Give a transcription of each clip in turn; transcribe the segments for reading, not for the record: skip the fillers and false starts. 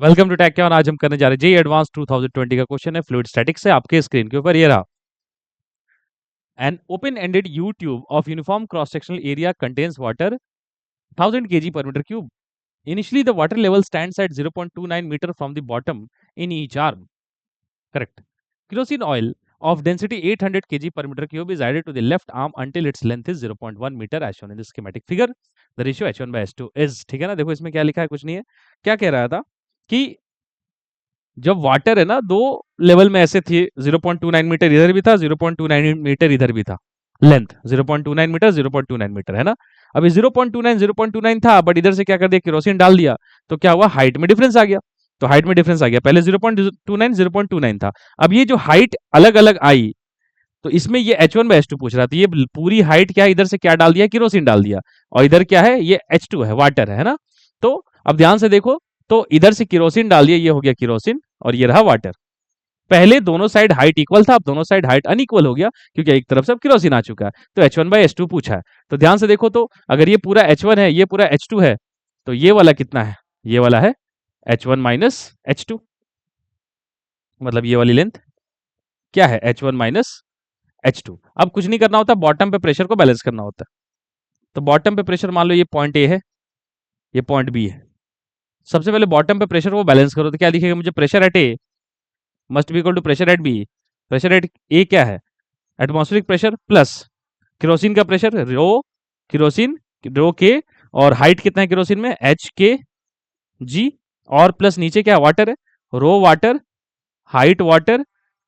Welcome to take और आज हम करने जा रहे हैं जेई एडवांस 2020 का क्वेश्चन है फ्लूइड स्टैटिक्स से। आपके स्क्रीन के ऊपर ये रहा। An open ended you tube of uniform cross sectional area contains water 1000 kg per meter cube. Initially the water level stands at 0.29 meter from the bottom in each arm. Correct. Kerosene oil of density 800 kg per meter cube is added to the left arm until its length is 0.1 meter as shown in the schematic figure. The ratio H1 by H2 is, ठीक है ना। देखो इसमें क्या लिखा है, कुछ नहीं है। क्या कह रहा था कि जब वाटर है ना दो लेवल में ऐसे थी, 0.29 मीटर इधर भी था, 0.29 मीटर इधर भी था, लेंथ 0.29 मीटर 0.29 मीटर है ना। अभी 0.29 था, बट इधर से क्या कर दिया, केरोसिन डाल दिया, तो क्या हुआ, हाइट में डिफरेंस आ गया। तो हाइट में डिफरेंस आ गया, पहले 0.29 था, अब ये जो हाइट अलग अलग आई, तो इसमें ये H1 बाय H2 पूछ रहा था। ये पूरी हाइट क्या है, इधर से क्या डाल दिया, केरोसिन डाल दिया, और इधर क्या है, ये H2 है, वाटर है ना। तो अब ध्यान से देखो, तो इधर से केरोसिन डाल दिया, ये हो गया केरोसिन और ये रहा वाटर। पहले दोनों साइड हाइट इक्वल था, अब दोनों साइड हाइट अनइक्वल हो गया, क्योंकि एक तरफ से केरोसिन आ चुका है। तो H1 बाय H2 पूछा है। तो ध्यान से देखो, तो अगर ये पूरा H1 है, ये पूरा H2 है, तो ये वाला कितना है, ये वाला है H1 माइनस H2, मतलब ये वाली लेंथ क्या है, H1 माइनस H2। अब कुछ नहीं करना होता, बॉटम पे प्रेशर को बैलेंस करना होता है। तो बॉटम पे प्रेशर, मान लो ये पॉइंट ए है, ये पॉइंट बी है। सबसे पहले बॉटम पे प्रेशर को बैलेंस करो, तो क्या दिखेगा मुझे, pressure at A must be equal to pressure at B. Pressure at A क्या है, एटमॉस्फेरिक प्रेशर प्लस केरोसिन का प्रेशर, रो केरोसिन रो के, और हाइट कितना है केरोसिन में, एच के जी, और प्लस नीचे क्या वाटर है, rho water, height water,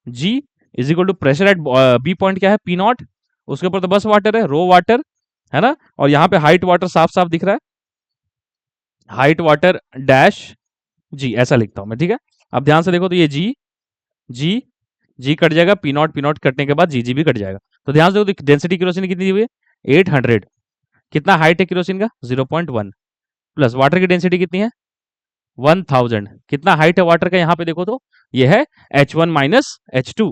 g is equal to pressure at B point क्या है, पी नॉट, उसके ऊपर तो बस वाटर है, रो वाटर है ना। और यहाँ पे हाइट वाटर साफ साफ दिख रहा है, हाइट वाटर डैश जी, ऐसा लिखता हूं मैं, ठीक है। अब ध्यान से देखो, तो ये जी जी जी कट जाएगा, पी नॉट कटने के बाद जी जी भी कट जाएगा। तो ध्यान से देखो, डेंसिटी केरोसिन कितनी दी हुई है, 800। कितना हाइट है केरोसिन का, 0.1, प्लस वाटर की डेंसिटी कितनी है, 1000। कितना हाइट है वाटर का, यहाँ पे देखो तो ये है H1 minus H2,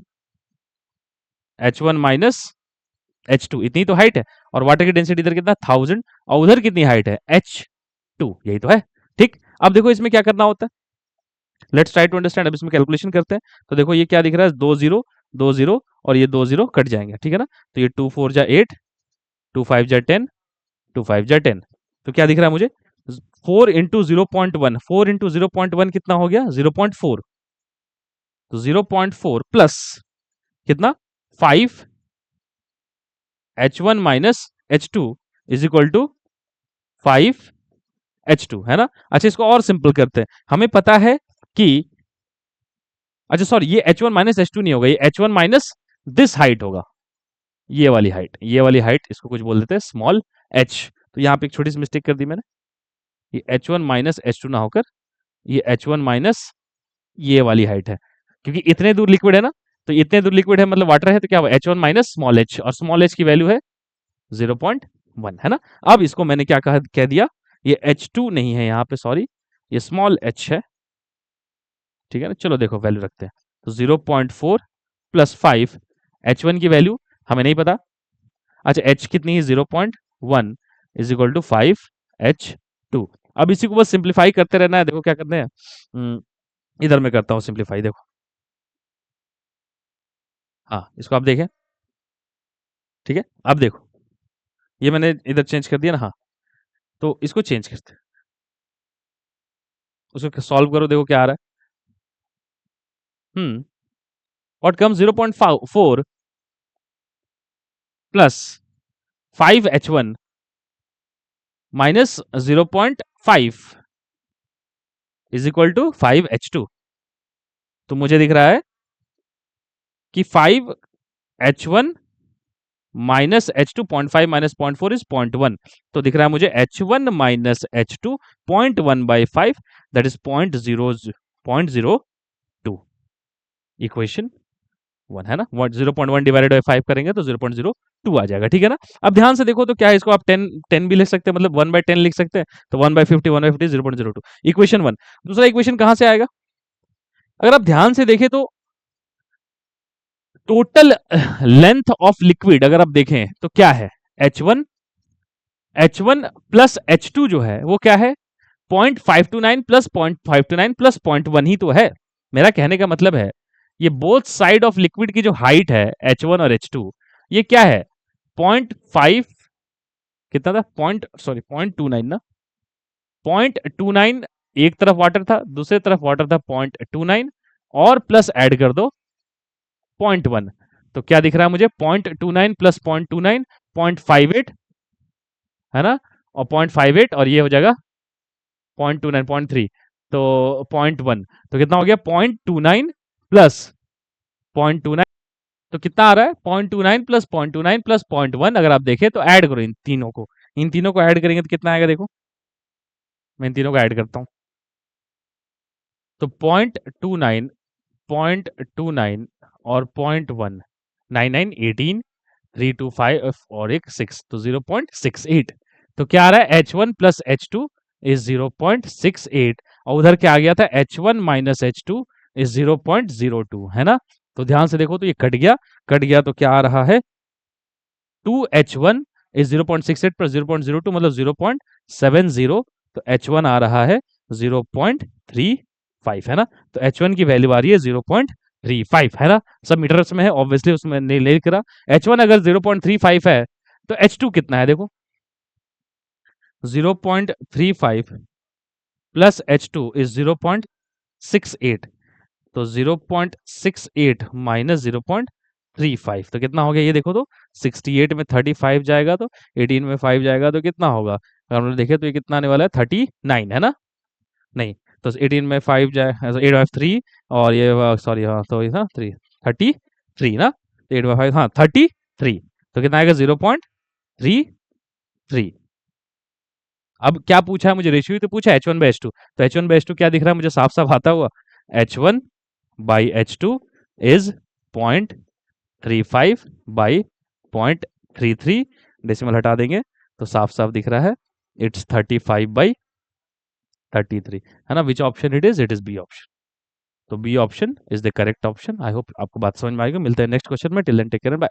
H1 minus H2, इतनी तो हाइट है। और वाटर की डेंसिटी इधर कितना, 1000, और उधर कितनी हाइट है, H2, यही तो है। ठीक, अब देखो इसमें क्या करना होता है, लेट्स ट्राई टू अंडरस्टैंड। अब इसमें कैलकुलेशन करते हैं। तो देखो ये क्या दिख रहा है, 2 0 और ये 2 0 कट जाएंगे, ठीक है ना। तो ये 2 4 जा 8, 2 5 जा 10, 2 5 जा 10, तो क्या दिख रहा है मुझे, 4 इंटू 0.1, 4 इंटू 0.1 कितना हो गया, 0.4। तो 0.4 प्लस कितना, 5 H1 minus H2 is equal to 5 H2 है ना। अच्छा, इसको और सिंपल करते हैं। हमें पता है कि, अच्छा सॉरी, ये H1 माइनस H2 नहीं होगा, ये H1 माइनस दिस हाइट होगा, ये वाली हाइट, ये वाली हाइट, इसको कुछ बोल देते हैं स्मॉल h। तो यहाँ पे एक छोटी सी मिस्टेक कर दी मैंने, ये H1 माइनस H2 ना होकर ये H1 माइनस ये वाली हाइट है, क्योंकि इतने दूर लिक्विड है ना। तो इतने दूर लिक्विड है मतलब वाटर है, तो क्या हुआ, H1 माइनस स्मॉल h, और स्मॉल h की वैल्यू है 0.1 है ना। अब इसको मैंने क्या कह दिया, ये H2 नहीं है यहाँ पे, सॉरी, ये स्मॉल h है, ठीक है ना। चलो देखो वैल्यू रखते हैं, तो 0.4 प्लस 5, H1 की वैल्यू हमें नहीं पता। अच्छा, h कितनी है, 0.1 इज इक्वल टू 5H2। अब इसी को बस सिंप्लीफाई करते रहना है। देखो क्या करते हैं, इधर मैं करता हूँ सिंप्लीफाई, देखो, हाँ इसको आप देखें, ठीक है। अब देखो, ये मैंने इधर चेंज कर दिया ना, हाँ, तो इसको चेंज करते हैं, उसको सॉल्व करो, देखो क्या आ रहा है, what comes 0.4 plus 5H1 minus 0.5 is equal to 5H2। तो मुझे दिख रहा है कि 5H1 minus H2, 0.5 minus 0.4 is 0.1। तो दिख रहा है मुझे H1 minus H2 0.1/5, that is 0.02। Equation 1 है ना, 0.1 डिवाइडेड बाई 5 करेंगे तो 0.02 आ जाएगा, ठीक है ना। अब ध्यान से देखो, तो क्या है, इसको आप 10 भी लिख सकते हैं, मतलब 1/10 लिख सकते हैं, तो 1/50, 1/50 0.02, इक्वेशन 1। दूसरा इक्वेशन कहां से आएगा, अगर आप ध्यान से देखें तो टोटल लेंथ ऑफ लिक्विड अगर आप देखें तो क्या है, H1 प्लस H2 जो है वो क्या है, 0.529 प्लस 0.529 प्लस 0.1 ही तो है। मेरा कहने का मतलब है ये बोथ साइड ऑफ लिक्विड की जो हाइट है H1 और H2 ये क्या है 0.5 कितना था 0.29 ना 0.29 एक तरफ वाटर था दूसरे तरफ वाटर था 0.29 और प्लस ऐड कर दो 0.1 तो क्या दिख रहा है मुझे 0.29 प्लस 0.29 0.58 है ना और 0.58 और ये हो जाएगा 0.29 0.3 तो 0.1 तो कितना हो गया 0.29 प्लस 0.29 तो कितना आ रहा है 0.29 प्लस 0.29 प्लस 0.1 अगर आप देखें तो ऐड करो इन तीनों को ऐड करेंगे तो कितना आएगा देखो मैं इन तीनों को ऐड करता हूँ तो 0.29 0.29 और 0.1 99 18 325 और एक 6 तो 0.68 तो क्या आ रहा है H1 प्लस H2 इज 0.68 और उधर क्या आ गया था H1 माइनस H2 इज 0.02 है ना तो ध्यान से देखो तो ये कट गया तो क्या आ रहा है 2H1 इज 0.68 प्लस 0.02 मतलब 0.70 तो H1 आ रहा है 0.35 है ना तो H1 की वैल्यू आ रही है 0.35 है ना सब मीटर्स में है ऑब्वियसली उसमें नहीं लिख रहा H1 अगर 0.35 है तो H2 कितना है देखो 0.35 प्लस H2 इज 0.68 तो 0.68 माइनस 0.35 तो कितना हो गया ये देखो तो 68 में 35 जाएगा तो 18 में 5 जाएगा तो कितना होगा अगर हम लोग देखें तो ये कितना आने वाला है 39 है ना नहीं तो 18 में 5 जाए 8 बाई 3 और ये सॉरी हाँ तो ये 33 ना 8 बाई 5 हाँ 33 तो कितना आएगा 0.33 अब क्या पूछा है मुझे रेशियो तो पूछा H1/H2 तो H1/H2 क्या दिख रहा है मुझे साफ साफ आता हुआ H1/H2 इज 0.35 बाई 0.33 डेसिमल हटा देंगे तो साफ साफ दिख रहा है इट्स 35/33 है ना which option it is B option तो B option is the correct option I hope आपको बात समझ में आएगी मिलते हैं नेक्स्ट क्वेश्चन में till then take care bye